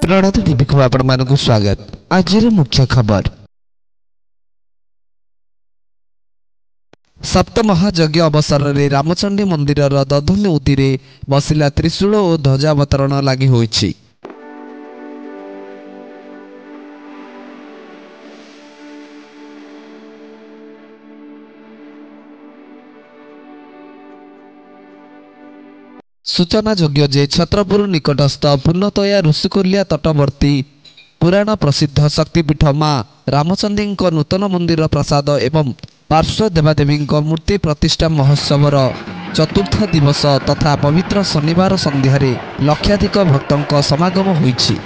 प्रणात TV को आपण मानक स्वागत। आज मुख्य खबर सप्तमहायज्ञ अवसर में रामचंडी मंदिर दधनी उदी रे बसिला त्रिशूल और ध्वजावतरण लगी होइछि। सूचनायोग्य जे छत्रपुर निकटस्थ पूर्णतया ऋषिकुल्या तटवर्ती पुराण प्रसिद्ध शक्तिपीठ मां रामचंडी नूतन मंदिर प्रसाद एवं पार्श्व देवादेवी मूर्ति प्रतिष्ठा महोत्सवर चतुर्थ दिवस तथा पवित्र शनिवार संध्यारे लक्षाधिक भक्तों समागम होइछि।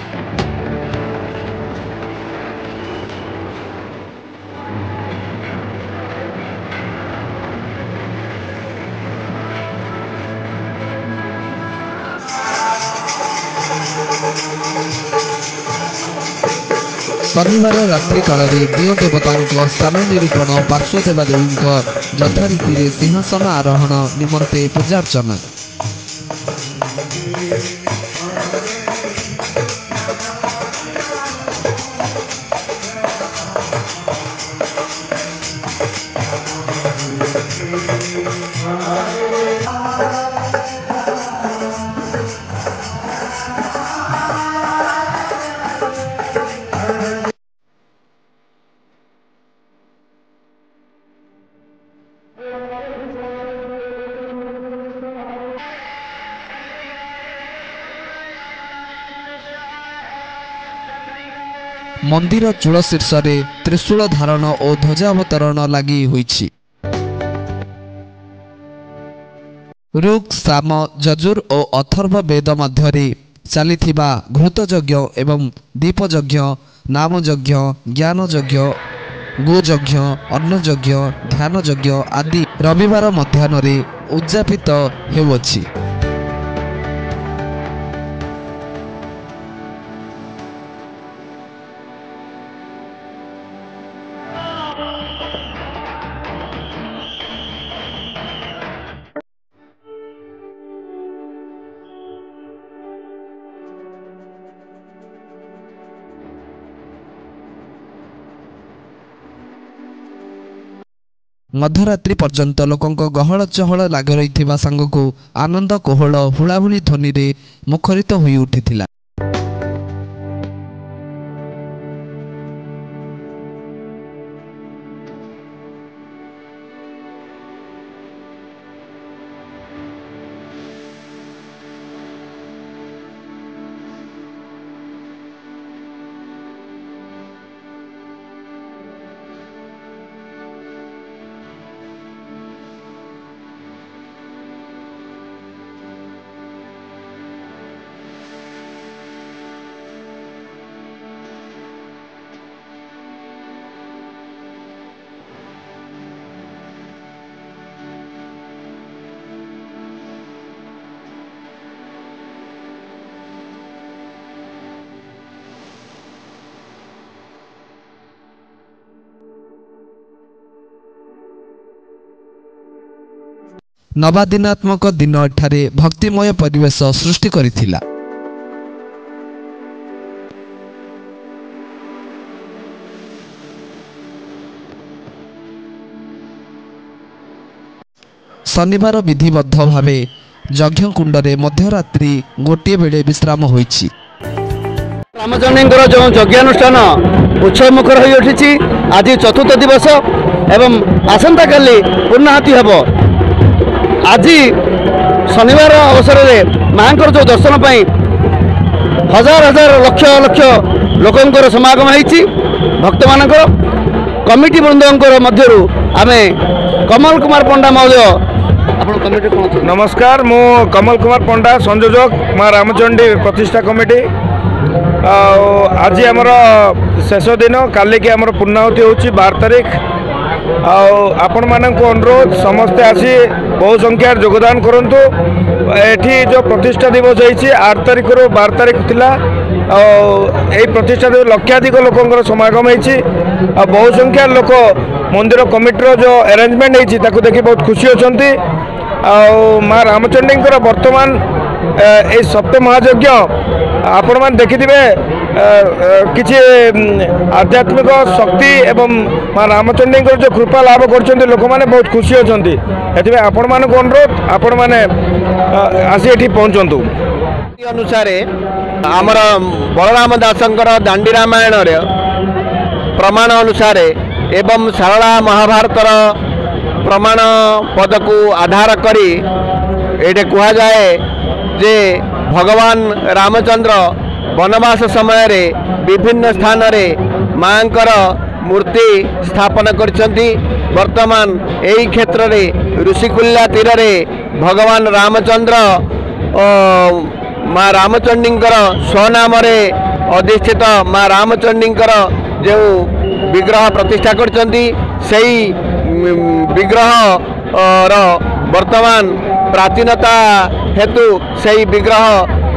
शनिवार रात्रि काल दिव देवता स्थान निरूपण पार्श्व देवादेवी यथारीति सिंहासन आरोहण निमंते पूजार्चना। मंदिर चूल शीर्ष त्रिशूल धारण और ध्वजावतरण लगी होइछि। ऋक् साम यजुर और अथर्व वेद मध्य चलिथिबा घृतयज्ञ एवं दीपयज्ञ नामयज्ञ ज्ञानयज्ञ गोयज्ञ अन्नयज्ञ ध्यानयज्ञ आदि रविवार मध्याह्न उद्यापित हेउछि। मध्यरात्रि पर्यंत लोकों गहल चहल लाग रही सांगक आनंद कोहल हुलाहुली ध्वनि रे मुखरित होई उठिथिला। नवादिनात्मक दिन एठारे भक्तिमय परिवेश सृष्टि करिथिला। शनिवार विधिबद्ध भावे यज्ञ कुंडरे मध्यरात्रि गोटे बेले विश्राम होइछि। रामचंडी जो यज्ञानुष्ठान उत्सवमुखर हो उठी आज चतुर्थ दिवस एवं आसंता काली पूर्णाहुति हेबो। आज शनिवार अवसर में मां जो दर्शन पाई हजार हजार लक्ष लक्ष लोकंर समागम होती भक्त मान कमिटी वृंदर मध्य आम कमल कुमार पंडा महोदय नमस्कार मु कमल कुमार पंडा संयोजक मां रामचंडी प्रतिष्ठा कमिटी आज आमर शेष दिन काली की आमर पूर्णाहुति होची 12 तारीख आपण मानक अनुरोध समस्ते आसी बहु संख्यार योगदान करंतु। एठी जो प्रतिष्ठा दिवस होइछि 8 तारीख रु 12 तारीख थिला एई प्रतिष्ठा दिवस लक्षाधिक लोकंकर समागम होइछि। बहु संख्यार लोक मंदिर कमिटीर जो अरेंजमेंट होइछि ताकू देखि बहुत खुशी अछंती। मां रामचंडी वर्तमान ए सप्तमहायज्ञ ଆପଣମାନେ ଦେଖିଥିବେ କିଛି ଆଧ୍ୟାତ୍ମିକ ଶକ୍ତି ଏବଂ ମା ରାମଚଣ୍ଡୀଙ୍କର ଯେଉଁ କୃପା ଲାଭ କରୁଛନ୍ତି ଲୋକମାନେ ବହୁତ ଖୁସି ଅଛନ୍ତି। ସେଥିପାଇଁ ଆପଣମାନଙ୍କୁ ଅନୁରୋଧ ଆପଣମାନେ ଆସି ଏଠି ପହଞ୍ଚନ୍ତୁ। ଅନୁସାରେ ଆମର ବଳରାମ ଦାସଙ୍କର ଦାଣ୍ଡି ରାମାୟଣରେ ପ୍ରମାଣ ଅନୁସାରେ ଏବଂ ଶାରଳା ମହାଭାରତର ପ୍ରମାଣ ପଦକୁ ଆଧାର କରି ଏଇଟା କୁହାଯାଏ ଯେ ଭଗବାନ ରାମଚନ୍ଦ୍ର ବନବାସ ସମୟରେ ବିଭିନ୍ନ ସ୍ଥାନରେ ମାଙ୍କର ମୂର୍ତ୍ତି ସ୍ଥାପନ କରିଛନ୍ତି। ବର୍ତ୍ତମାନ ଏହି କ୍ଷେତ୍ରରେ ଋଷିକୁଲ୍ୟା ତୀରରେ ଭଗବାନ ରାମଚନ୍ଦ୍ର ମା ରାମଚଣ୍ଡୀଙ୍କର ସ୍ୱନାମରେ ଅଧିଷ୍ଠିତ ମା ରାମଚଣ୍ଡୀଙ୍କର ଯେଉଁ ବିଗ୍ରହ ପ୍ରତିଷ୍ଠା କରିଛନ୍ତି ସେହି ବିଗ୍ରହର ବର୍ତ୍ତମାନ ପ୍ରାଚୀନତା ହେତୁ ସେହି ବିଗ୍ରହ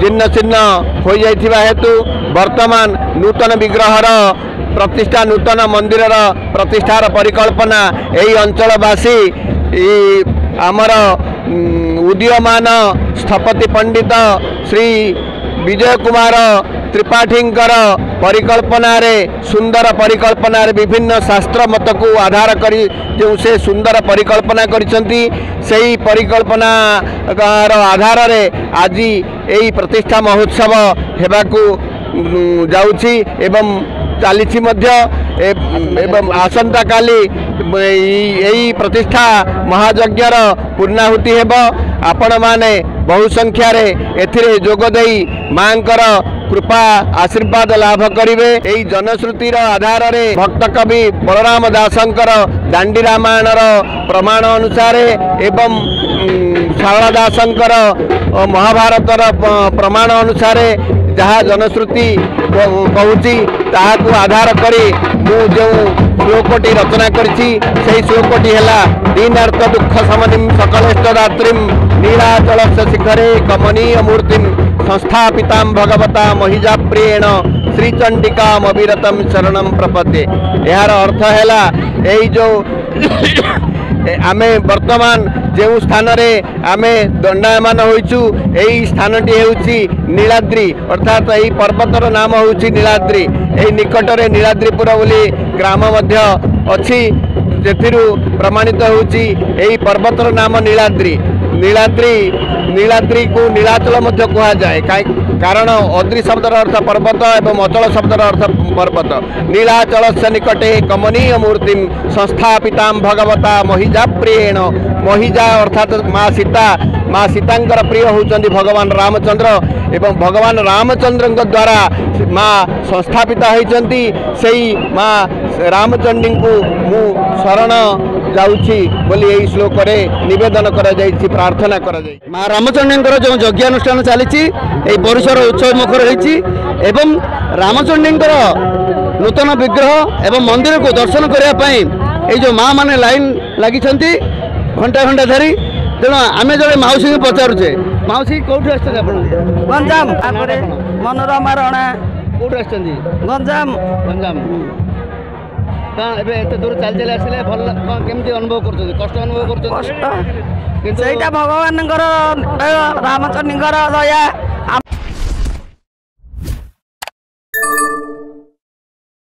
ଜୀର୍ଣ୍ଣ ଶୀର୍ଣ୍ଣ ହୋଇଯାଇଥିବା ହେତୁ ବର୍ତ୍ତମାନ ନୂତନ ବିଗ୍ରହର ପ୍ରତିଷ୍ଠା ନୂତନ ମନ୍ଦିରର ପ୍ରତିଷ୍ଠାର ପରିକଳ୍ପନା ଏହି ଅଞ୍ଚଳବାସୀ ଆମର ଉଦୀୟମାନ ସ୍ଥପତି ପଣ୍ଡିତ ଶ୍ରୀ ବିଜୟ କୁମାର ତ୍ରିପାଠୀଙ୍କର ପରିକଳ୍ପନାରେ ସୁନ୍ଦର ପରିକଳ୍ପନାରେ ବିଭିନ୍ନ ଶାସ୍ତ୍ର ମତକୁ ଆଧାର କରି ଯେଉଁ ସେ ସୁନ୍ଦର ପରିକଳ୍ପନା କରିଛନ୍ତି ସେହି ପରିକଳ୍ପନାର ଆଧାରରେ ଆଜି ଏହି ପ୍ରତିଷ୍ଠା ମହୋତ୍ସବ ହେବାକୁ ଯାଉଛି ଏବଂ ଚାଲିଛି ମଧ୍ୟ ଏବଂ ଆସନ୍ତାକାଲି ଏହି ପ୍ରତିଷ୍ଠା ମହାଯଜ୍ଞର ପୂର୍ଣ୍ଣାହୁତି ହେବ। ଆପଣମାନେ ବହୁ ସଂଖ୍ୟାରେ ଏଥିରେ ଯୋଗ ଦେଇ ମାଙ୍କର କୃପା ଆଶୀର୍ବାଦ ଲାଭ କରିବେ। ଏହି ଜନଶ୍ରୁତିର ଆଧାରରେ ଭକ୍ତ କବି ବଳରାମ ଦାସଙ୍କର ଦାଣ୍ଡି ରାମାୟଣର ପ୍ରମାଣ ଅନୁସାରେ ଏବଂ ଶାରଳା ଦାସଙ୍କର ମହାଭାରତର ପ୍ରମାଣ ଅନୁସାରେ ଯାହା ଜନଶ୍ରୁତି କହୁଛି ତାହାକୁ ଆଧାର କରି ମୁଁ ଯେଉଁ ଶ୍ଲୋକଟି ରଚନା କରିଛି ସେହି ଶ୍ଲୋକଟି ହେଲା ଦୀନାର୍ଥ ଦୁଃଖ ସମନିଂ ସକଳେଷ୍ଟ ଦାତ୍ରୀଂ ନୀଳାଚଳସ୍ୟ ଶିଖରେ କମନୀୟ ମୂର୍ତ୍ତିଂ ସଂସ୍ଥାପିତାଂ ଭଗବତା ମହିଜାପ୍ରିୟେଣ ଶ୍ରୀଚଣ୍ଡିକାମ୍ ଅବିରତଂ ଶରଣଂ ପ୍ରପଦ୍ୟେ। ଏହାର ଅର୍ଥ ହେଲା ଏଇ ଯେଉଁ ଆମେ ବର୍ତ୍ତମାନ ଯେଉଁ ସ୍ଥାନରେ ଆମେ ଦଣ୍ଡାୟମାନ ହୋଇଛୁ ଏହି ସ୍ଥାନଟି ହେଉଛି ନୀଳାଦ୍ରି ଅର୍ଥାତ୍ ଏହି ପର୍ବତର ନାମ ହେଉଛି ନୀଳାଦ୍ରି। ଏହି ନିକଟରେ ନୀଳାଦ୍ରିପୁର ବୋଲି ଗ୍ରାମ ମଧ୍ୟ ଅଛି ସେଥିରୁ ପ୍ରମାଣିତ ହେଉଛି ଏହି ପର୍ବତର ନାମ ନୀଳାଦ୍ରି। ନୀଳାଦ୍ରିକୁ ନୀଳାଚଳ ମଧ୍ୟ କୁହାଯାଏ କାରଣ ଅଦ୍ରି ଶବ୍ଦର ଅର୍ଥ ପର୍ବତ ଏବଂ ଅଚଳ ଶବ୍ଦର ଅର୍ଥ ପର୍ବତ। ନୀଳାଚଳସ୍ୟ ନିକଟେ କମନୀୟ ମୂର୍ତ୍ତିଂ ସଂସ୍ଥାପିତାଂ ଭଗବତା ମହିଜାପ୍ରିୟେଣ। ମହିଜା ଅର୍ଥାତ୍ ମା ସୀତାଙ୍କର ପ୍ରିୟ ହେଉଛନ୍ତି ଭଗବାନ ରାମଚନ୍ଦ୍ର ଏବଂ ଭଗବାନ ରାମଚନ୍ଦ୍ରଙ୍କ ଦ୍ୱାରା ମା ସଂସ୍ଥାପିତ ହୋଇଛନ୍ତି। ସେହି ମା ରାମଚଣ୍ଡୀଙ୍କୁ ମୁଁ ଶରଣ ଯାଉଛି ବୋଲି ଏହି ଶ୍ଲୋକରେ ନିବେଦନ କରାଯାଇଛି ପ୍ରାର୍ଥନା କରାଯାଇଛି। ମା ରାମଚଣ୍ଡୀଙ୍କର ଯେଉଁ ଯଜ୍ଞାନୁଷ୍ଠାନ ଚାଲିଛି ଏହି ପରିସର ଉତ୍ସବ ମୁଖର ହୋଇଛି ଏବଂ ରାମଚଣ୍ଡୀଙ୍କର ନୂତନ ବିଗ୍ରହ ଏବଂ ମନ୍ଦିରକୁ ଦର୍ଶନ କରିବା ପାଇଁ এই যে মা মানে লাইন লাগিଛନ୍ତି ঘଣ୍টা ঘଣ୍ଟା ଧରି। ତେଣୁ ଆମେ ଜଣେ ମାଉସୀଙ୍କୁ ପଚାରୁଛେ ମାଉସୀ କେଉଁଠୁ ଆସିଛନ୍ତି ଆପଣ? ଗଞ୍ଜାମ ମନୋରମା ରଣା। କେଉଁଠୁ ଆସିଛନ୍ତି? ଗଞ୍ଜାମ। ଗଞ୍ଜାମ। କ'ଣ ଏବେ ଏତେ ଦୂର ଚାଲି ଚାଲି ଆସିଲେ ଭଲ କ'ଣ କେମିତି ଅନୁଭବ କରୁଛନ୍ତି? କଷ୍ଟ ଅନୁଭବ କରୁଛନ୍ତି? କଷ୍ଟ ସେଇଟା ଭଗବାନଙ୍କର ରାମଚଣ୍ଡୀଙ୍କର ଦୟା।